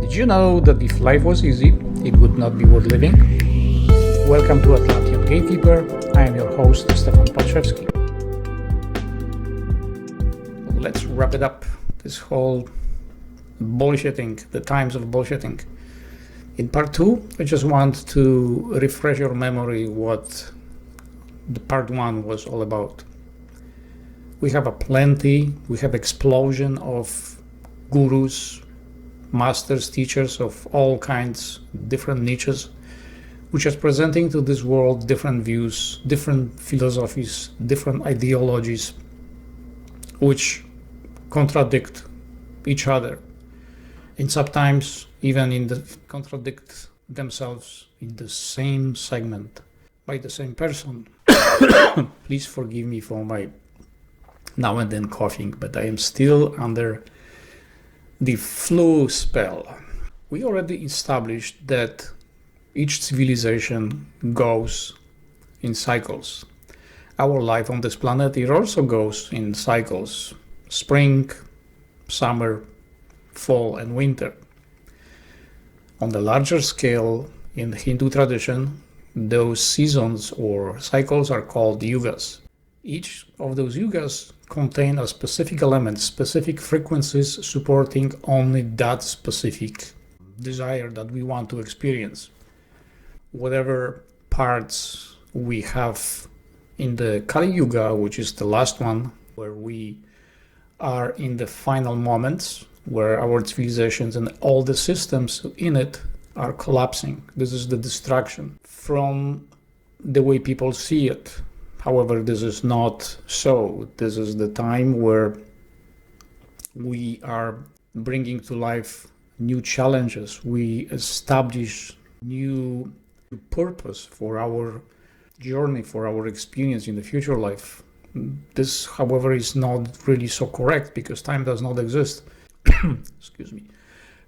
Did you know that if life was easy, it would not be worth living? Welcome to Atlantean Gatekeeper. I am your host, Stefan Palczewski. Let's wrap it up, this whole bullshitting, the times of bullshitting. In part 2, I just want to refresh your memory what the part 1 was all about. We have we have explosion of gurus, masters, teachers of all kinds, different niches, which is presenting to this world different views, different philosophies, different ideologies, which contradict each other, and sometimes even contradict themselves in the same segment by the same person. Please forgive me for my now and then coughing, but I am still under the flu spell. We already established that each civilization goes in cycles. Our life on this planet, it also goes in cycles: spring, summer, fall, and winter. On the larger scale, in the Hindu tradition, those seasons or cycles are called yugas. Each of those yugas contain a specific element, specific frequencies supporting only that specific desire that we want to experience. Whatever parts we have in the Kali Yuga, which is the last one, where we are in the final moments, where our civilizations and all the systems in it are collapsing. This is the destruction from the way people see it. However, this is not so. This is the time where we are bringing to life new challenges. We establish new purpose for our journey, for our experience in the future life. This, however, is not really so correct because time does not exist. Excuse me.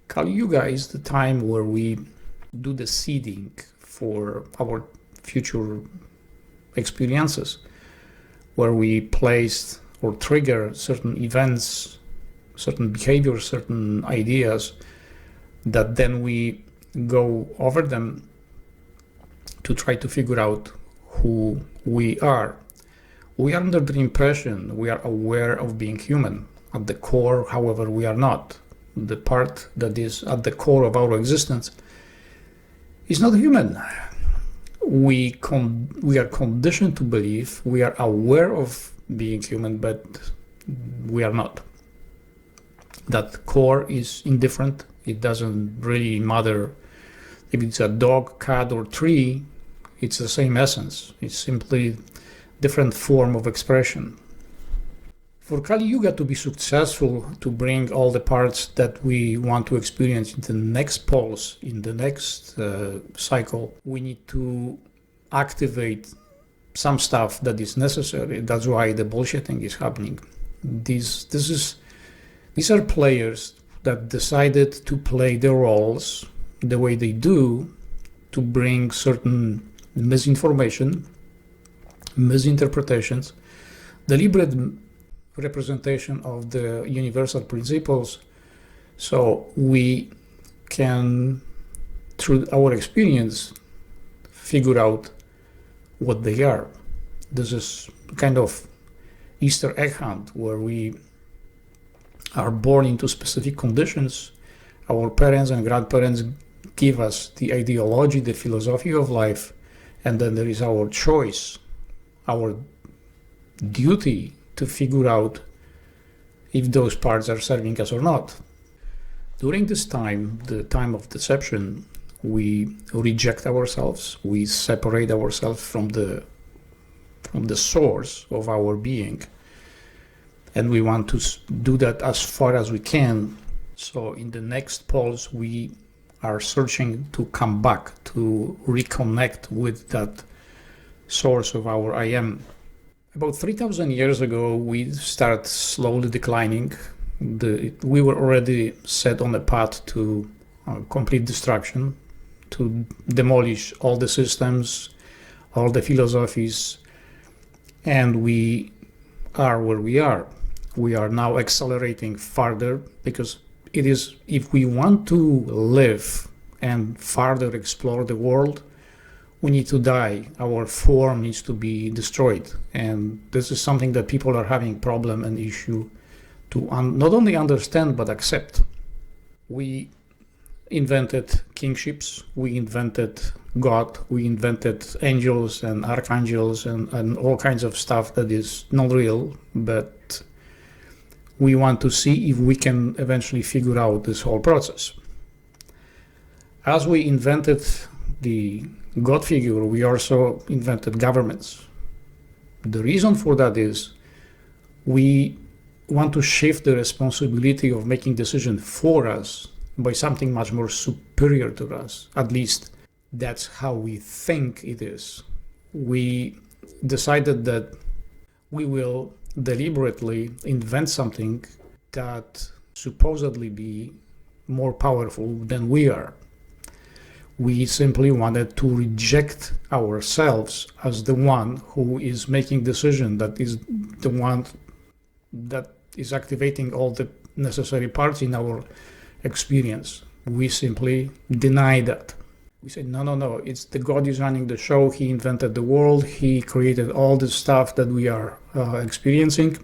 Kali Yuga is the time where we do the seeding for our future experiences, where we place or trigger certain events, certain behaviors, certain ideas, that then we go over them to try to figure out who we are. We are under the impression we are aware of being human. At the core, however, we are not. The part that is at the core of our existence is not human. We are conditioned to believe we are aware of being human, but we are not. That core is indifferent. It doesn't really matter if it's a dog, cat, or tree. It's the same essence. It's simply different form of expression. For Kali Yuga to be successful, to bring all the parts that we want to experience in the next pulse, in the next cycle, we need to activate some stuff that is necessary. That's why the bullshitting is happening. These are players that decided to play their roles the way they do to bring certain misinformation, misinterpretations, deliberate representation of the universal principles, so we can, through our experience, figure out what they are. This is kind of Easter egg hunt, where we are born into specific conditions. Our parents and grandparents give us the ideology, the philosophy of life, and then there is our choice, our duty to figure out if those parts are serving us or not. During this time, the time of deception, we reject ourselves, we separate ourselves from the source of our being, and we want to do that as far as we can. So in the next pulse, we are searching to come back, to reconnect with that source of our I am. About 3,000 years ago, we start slowly declining. We were already set on a path to complete destruction, to demolish all the systems, all the philosophies, and we are where we are. We are now accelerating further because it is, if we want to live and further explore the world, we need to die. Our form needs to be destroyed. And this is something that people are having problem and issue to not only understand, but accept. We invented kingships, we invented God, we invented angels and archangels and all kinds of stuff that is not real, but we want to see if we can eventually figure out this whole process. As we invented the God figure, we also invented governments. The reason for that is we want to shift the responsibility of making decisions for us by something much more superior to us. At least that's how we think it is. We decided that we will deliberately invent something that supposedly be more powerful than we are. We simply wanted to reject ourselves as the one who is making decision, that is the one that is activating all the necessary parts in our experience. We simply deny that. We say, no, it's the God is running the show. He invented the world. He created all the stuff that we are experiencing.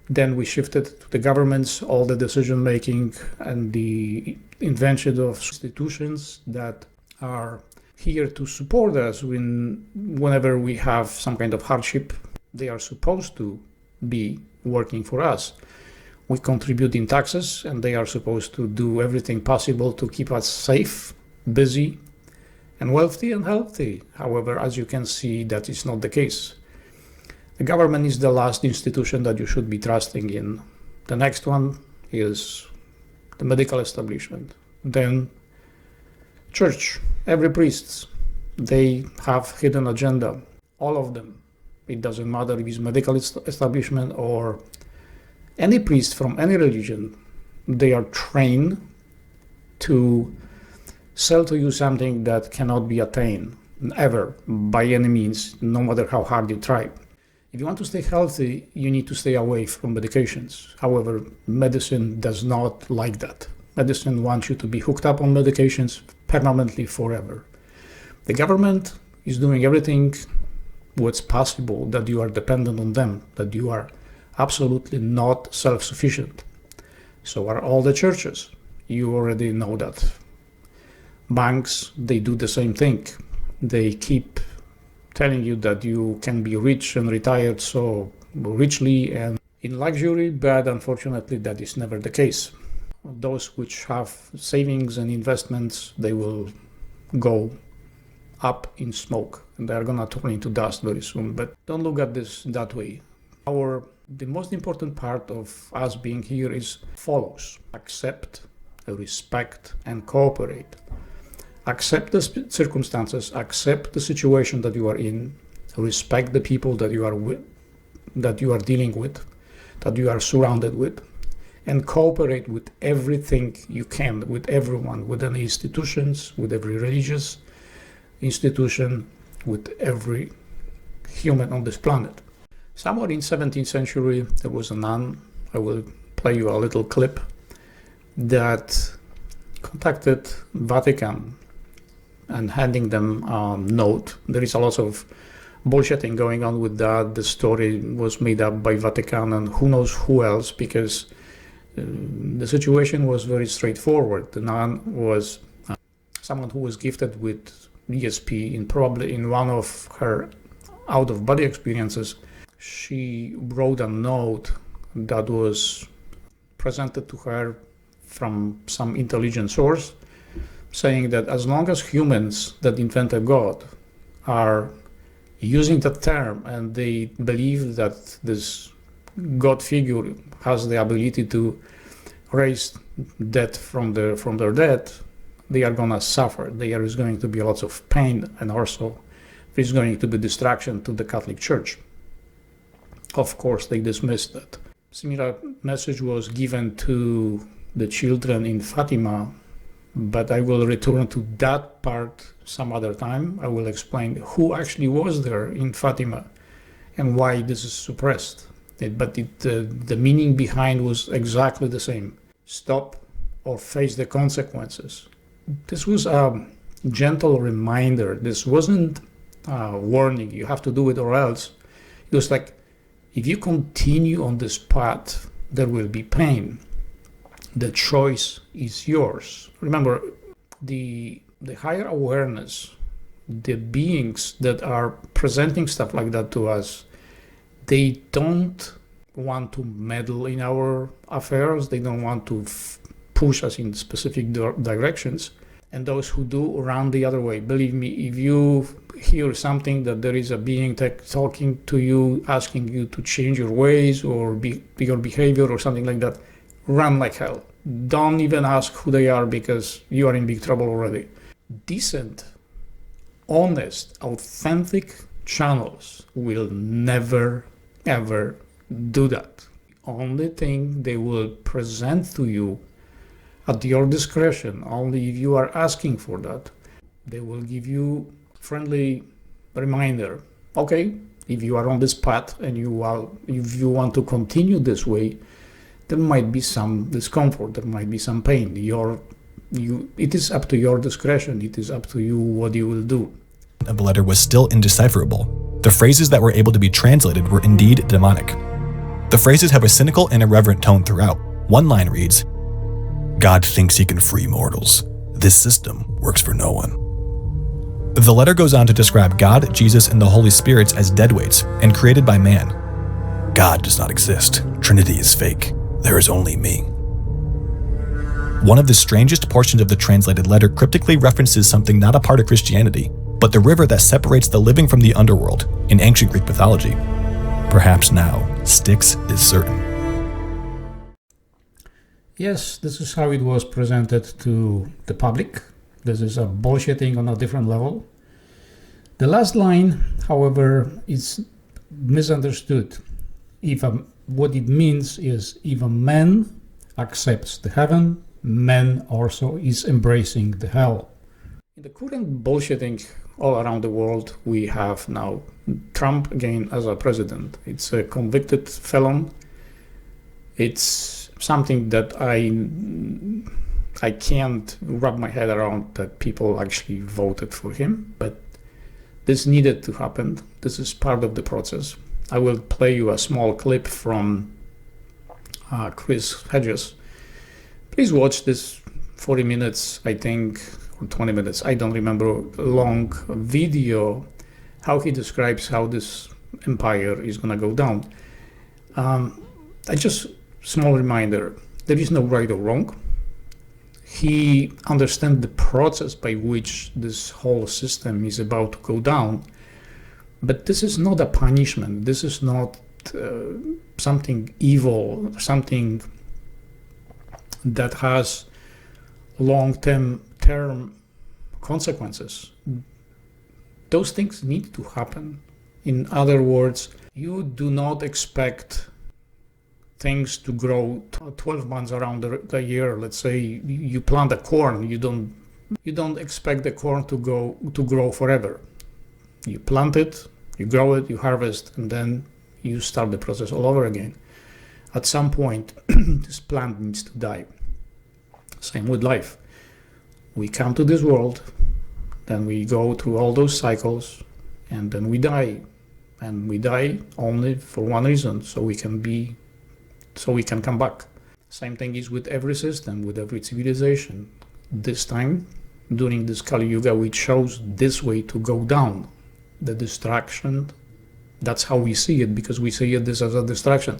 Then we shifted to the governments, all the decision making and the invention of institutions that are here to support us whenever we have some kind of hardship. They are supposed to be working for us. We contribute in taxes, and they are supposed to do everything possible to keep us safe, busy, and wealthy and healthy. However, as you can see, that is not the case. The government is the last institution that you should be trusting in. The next one is the medical establishment. Then church, every priest, they have hidden agenda, all of them. It doesn't matter if it's medical establishment or any priest from any religion. They are trained to sell to you something that cannot be attained ever by any means, no matter how hard you try. If you want to stay healthy, you need to stay away from medications. However, medicine does not like that. Medicine wants you to be hooked up on medications permanently forever. The government is doing everything what's possible that you are dependent on them, that you are absolutely not self-sufficient. So are all the churches. You already know that. Banks, they do the same thing. They keep telling you that you can be rich and retired so richly and in luxury, but unfortunately that is never the case. Those which have savings and investments, they will go up in smoke and they're gonna turn into dust very soon. But don't look at this that way. The most important part of us being here is follows: accept, respect, and cooperate. Accept the circumstances, accept the situation that you are in, respect the people that you are with, that you are dealing with, that you are surrounded with, and cooperate with everything you can, with everyone, with any institutions, with every religious institution, with every human on this planet. Somewhere in 17th century, there was a nun, I will play you a little clip, that contacted Vatican and handing them a note. There is a lot of bullshitting going on with that. The story was made up by Vatican and who knows who else, because the situation was very straightforward. The nun was someone who was gifted with ESP in one of her out-of-body experiences. She wrote a note that was presented to her from some intelligent source, saying that as long as humans that invented God are using that term and they believe that this God figure has the ability to raise dead from their dead, they are gonna suffer. There is going to be lots of pain, and also there's going to be distraction to the Catholic Church. Of course, they dismissed that. Similar message was given to the children in Fatima, but I will return to that part some other time. I will explain who actually was there in Fatima and why this is suppressed. The meaning behind was exactly the same. Stop or face the consequences. This was a gentle reminder. This wasn't a warning, you have to do it or else. It was like, if you continue on this path, there will be pain. The choice is yours. Remember, the higher awareness, the beings that are presenting stuff like that to us, they don't want to meddle in our affairs. They don't want to push us in specific directions. And those who do run the other way. Believe me, if you hear something that there is a being talking to you, asking you to change your ways or your behavior or something like that, run like hell. Don't even ask who they are, because you are in big trouble already. Decent, honest, authentic channels will never, ever do that. Only thing they will present to you at your discretion, only if you are asking for that. They will give you friendly reminder. Okay, if you are on this path and if you want to continue this way, there might be some discomfort, there might be some pain. It is up to your discretion. It is up to you what you will do. Of the letter was still indecipherable. The phrases that were able to be translated were indeed demonic. The phrases have a cynical and irreverent tone throughout. One line reads, "God thinks he can free mortals. This system works for no one." The letter goes on to describe God, Jesus, and the Holy Spirit as deadweights and created by man. God does not exist. Trinity is fake. There is only me. One of the strangest portions of the translated letter cryptically references something not a part of Christianity, but the river that separates the living from the underworld in ancient Greek mythology. Perhaps now, Styx is certain. Yes, this is how it was presented to the public. This is a bullshitting on a different level. The last line, however, is misunderstood. What it means is, if a man accepts the heaven, man also is embracing the hell. In the current bullshitting all around the world, we have now Trump again as a president. It's a convicted felon. It's something that I can't wrap my head around, that people actually voted for him, but this needed to happen. This is part of the process. I will play you a small clip from Chris Hedges. Please watch this 40 minutes, I think, or 20 minutes, I don't remember, long video, how he describes how this empire is going to go down. Small reminder, there is no right or wrong. He understands the process by which this whole system is about to go down. But this is not a punishment. This is not something evil, something that has long-term consequences. Those things need to happen. In other words, you do not expect things to grow 12 months around the year. Let's say you plant a corn, you don't expect the corn to grow forever. You plant it, you grow it, you harvest, and then you start the process all over again. At some point, this plant needs to die. Same with life. We come to this world, then we go through all those cycles, and then we die. And we die only for one reason, so we can come back. Same thing is with every system, with every civilization. This time, during this Kali Yuga, we chose this way to go down. The distraction, that's how we see it, because we see this as a distraction.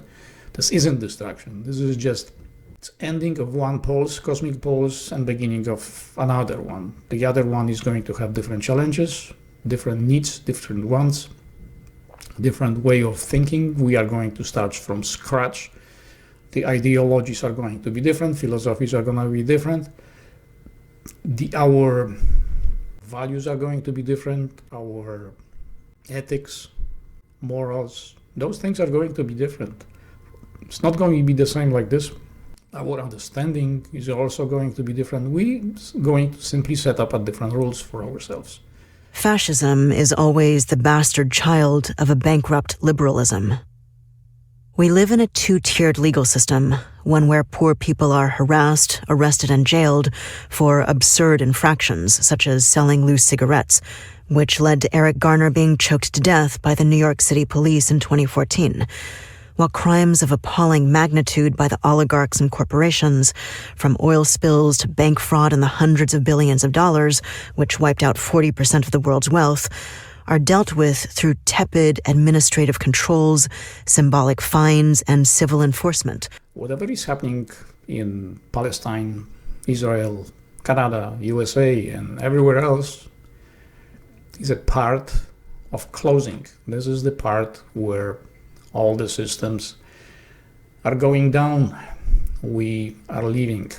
This isn't distraction. This is just ending of one pulse, cosmic pulse, and beginning of another one. The other one is going to have different challenges, different needs, different wants, different way of thinking. We are going to start from scratch. The ideologies are going to be different, philosophies are going to be different. Our values are going to be different, our ethics, morals, those things are going to be different. It's not going to be the same like this. Our understanding is also going to be different. We're going to simply set up different rules for ourselves. Fascism is always the bastard child of a bankrupt liberalism. We live in a two-tiered legal system, one where poor people are harassed, arrested, and jailed for absurd infractions such as selling loose cigarettes, which led to Eric Garner being choked to death by the New York City police in 2014, while crimes of appalling magnitude by the oligarchs and corporations, from oil spills to bank fraud in the hundreds of billions of dollars, which wiped out 40% of the world's wealth, are dealt with through tepid administrative controls, symbolic fines, and civil enforcement. Whatever is happening in Palestine, Israel, Canada, USA, and everywhere else is a part of closing. This is the part where all the systems are going down. We are leaving.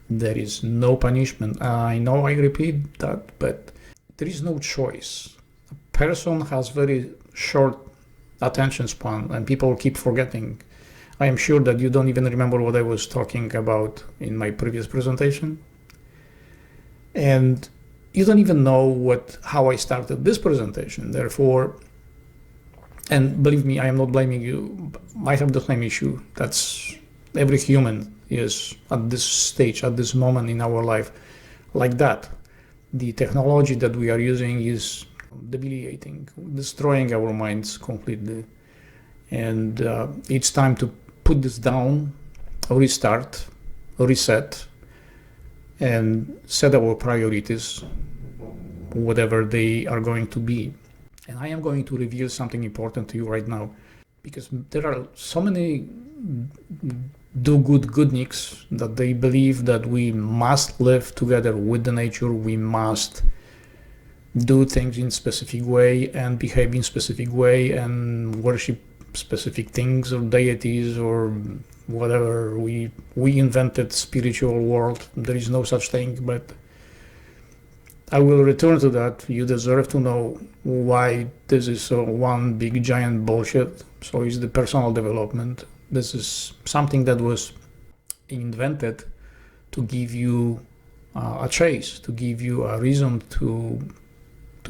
There is no punishment. I know I repeat that, but there is no choice. A person has very short attention span and people keep forgetting. I am sure that you don't even remember what I was talking about in my previous presentation. And you don't even know how I started this presentation. Therefore, and believe me, I am not blaming you. I have the same issue. That's every human is at this stage, at this moment in our life, like that. The technology that we are using is debilitating, destroying our minds completely. And it's time to put this down, restart, reset, and set our priorities, whatever they are going to be. And I am going to reveal something important to you right now, because there are so many do-good-goodniks that they believe that we must live together with the nature, we must do things in specific way and behave in specific way and worship specific things or deities or whatever. We invented spiritual world. There is no such thing, but I will return to that. You deserve to know why this is one big giant bullshit. So it's the personal development. This is something that was invented to give you a chase, to give you a reason to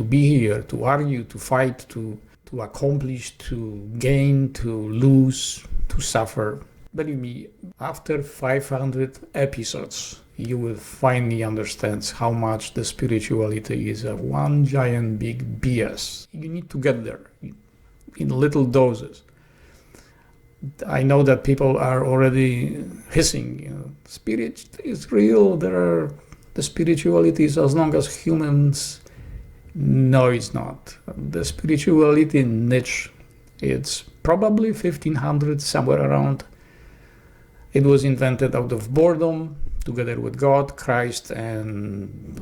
be here, to argue, to fight, to accomplish, to gain, to lose, to suffer. Believe me, after 500 episodes, you will finally understand how much the spirituality is a one giant big BS. You need to get there in little doses. I know that people are already hissing, spirit is real, the spirituality is as long as humans. No, it's not. The spirituality niche, it's probably 1500, somewhere around. It was invented out of boredom, together with God, Christ, and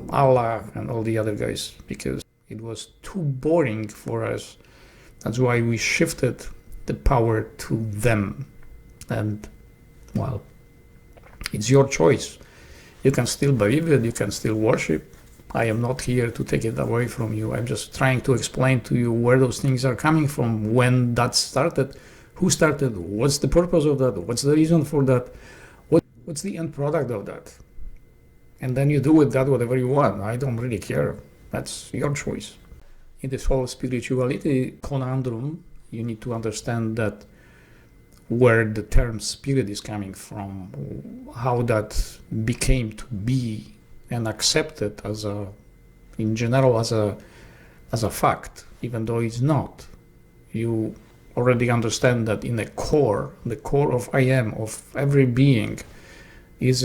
Allah, and all the other guys, because it was too boring for us. That's why we shifted the power to them. And, well, it's your choice. You can still believe it, you can still worship. I am not here to take it away from you. I'm just trying to explain to you where those things are coming from, when that started, who started, what's the purpose of that, what's the reason for that, what's the end product of that. And then you do with that whatever you want. I don't really care. That's your choice. In this whole spirituality conundrum, you need to understand that where the term spirit is coming from, how that became to be and accepted as in general as a fact, even though it's not. You already understand that in the core of I am, of every being, is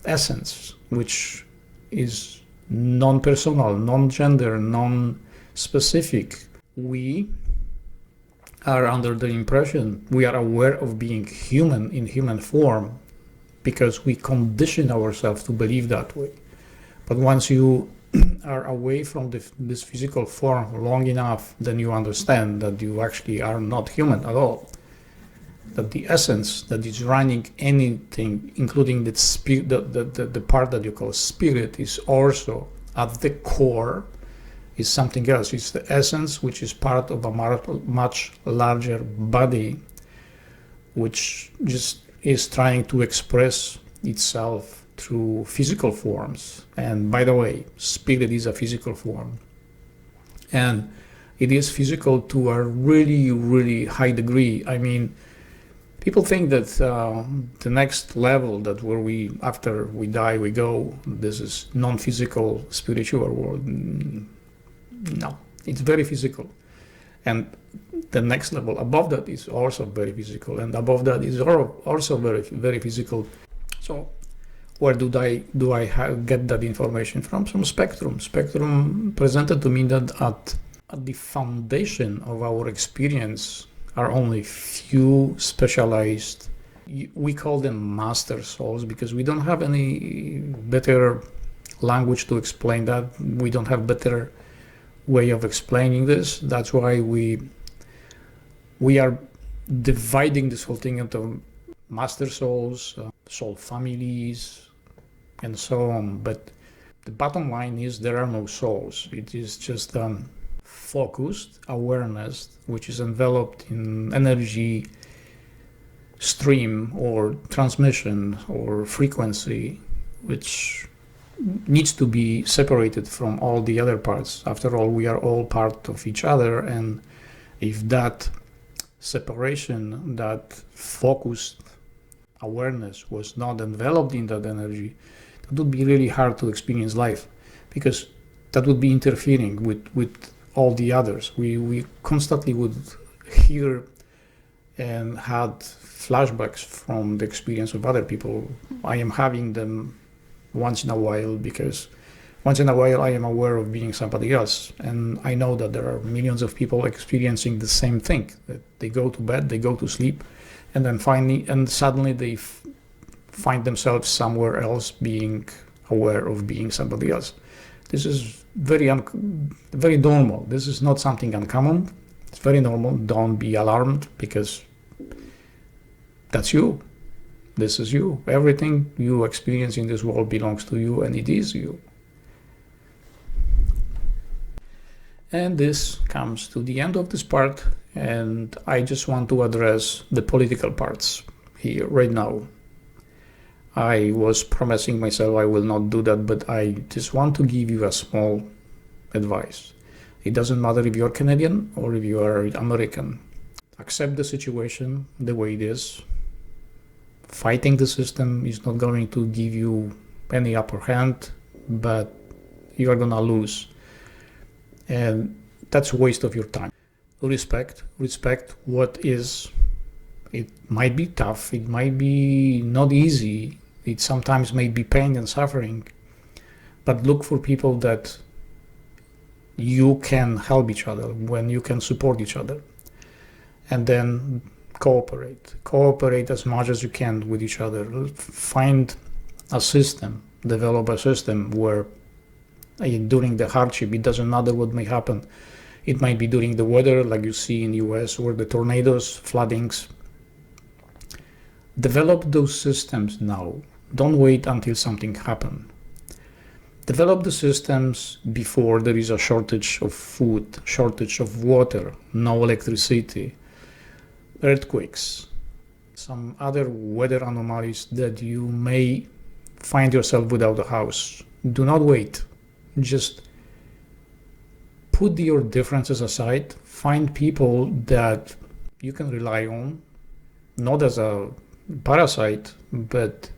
essence, which is non-personal, non-gender, non-specific. We are under the impression, we are aware of being human in human form because we condition ourselves to believe that way. But once you are away from this physical form long enough, then you understand that you actually are not human at all. That the essence that is running anything, including the part that you call spirit, is also at the core, is something else. It's the essence, which is part of a much larger body, which just is trying to express itself through physical forms. And by the way, spirit is a physical form. And it is physical to a really, really high degree. I mean, people think that the next level, that where we, after we die, we go, this is non-physical spiritual world. No, it's very physical. And the next level above that is also very physical, and above that is also very, very physical. So where do I get that information from? From Spectrum. Spectrum presented to me that at the foundation of our experience are only few specialized, we call them master souls, because we don't have any better language to explain that. We don't have better way of explaining this. That's why we are dividing this whole thing into master souls, soul families, and so on. But the bottom line is there are no souls. It is just focused awareness, which is enveloped in energy stream or transmission or frequency, which needs to be separated from all the other parts. After all, we are all part of each other, and if that separation, that focused awareness was not enveloped in that energy, that would be really hard to experience life, because that would be interfering with all the others. We constantly would hear and had flashbacks from the experience of other people. I am having them once in a while, because once in a while I am aware of being somebody else, and I know that there are millions of people experiencing the same thing, that they go to bed, they go to sleep, and then suddenly they find themselves somewhere else, being aware of being somebody else. This is very normal. This is not something uncommon. It's very normal. Don't be alarmed, because that's you. This is you. Everything you experience in this world belongs to you, and it is you. And this comes to the end of this part, and I just want to address the political parts here right now. I was promising myself I will not do that, but I just want to give you a small advice. It doesn't matter if you're Canadian or if you are American. Accept the situation the way it is. Fighting the system is not going to give you any upper hand, but you are gonna lose. And that's a waste of your time. Respect what is. It might be tough, it might be not easy, it sometimes may be pain and suffering, but look for people that you can help each other, when you can support each other. And then cooperate as much as you can with each other. Find a system, develop a system where during the hardship, it doesn't matter what may happen. It might be during the weather, like you see in the US, or the tornadoes, floodings. Develop those systems now. Don't wait until something happens. Develop the systems before there is a shortage of food, shortage of water, no electricity, earthquakes, some other weather anomalies that you may find yourself without a house. Do not wait. Just put your differences aside. Find people that you can rely on, not as a parasite, but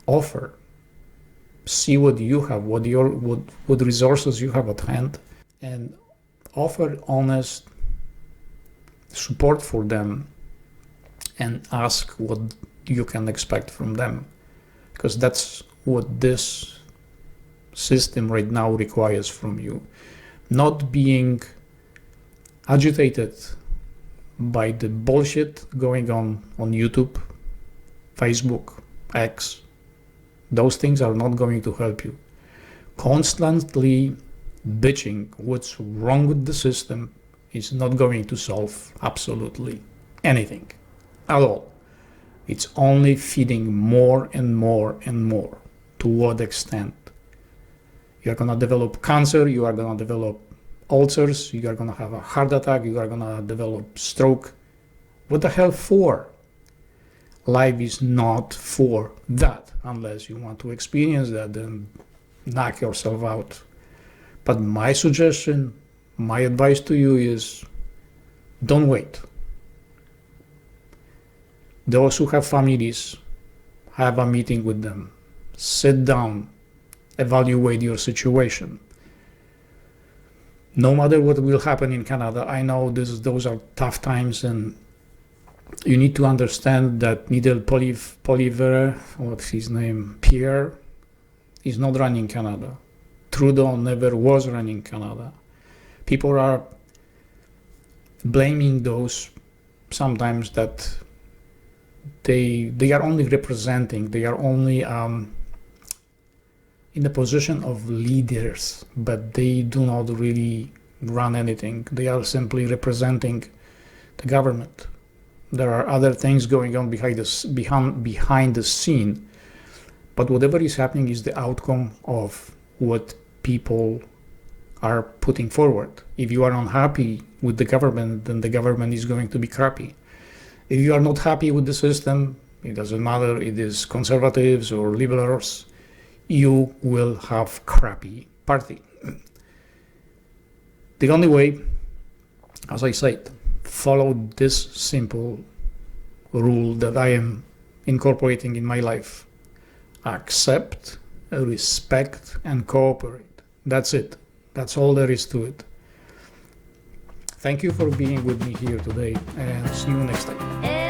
offer. See what you have, what resources you have at hand, and offer honest support for them, and ask what you can expect from them, because that's what this system right now requires from you. Not being agitated by the bullshit going on YouTube, Facebook, X. Those things are not going to help you. Constantly bitching what's wrong with the system is not going to solve absolutely anything at all. It's only feeding more and more and more. To what extent? You're going to develop cancer, you are going to develop ulcers, you are going to have a heart attack, you are going to develop stroke. What the hell for? Life is not for that. Unless you want to experience that, then knock yourself out. But my suggestion, My advice to you is don't wait. Those who have families, have a meeting with them. Sit down, evaluate your situation. No matter what will happen in Canada, I know those are tough times, and you need to understand that neither Poilievre, what's his name, Pierre, is not running Canada. Trudeau never was running Canada. People are blaming those sometimes that they are only representing, they are only in the position of leaders, but they do not really run anything. They are simply representing the government. There are other things going on behind the scene, but whatever is happening is the outcome of what people are putting forward. If you are unhappy with the government, then the government is going to be crappy. If you are not happy with the system, it doesn't matter, it is conservatives or liberals, you will have crappy party. The only way, as I said, follow this simple rule that I am incorporating in my life. Accept, respect, and cooperate. That's it. That's all there is to it. Thank you for being with me here today, and see you next time.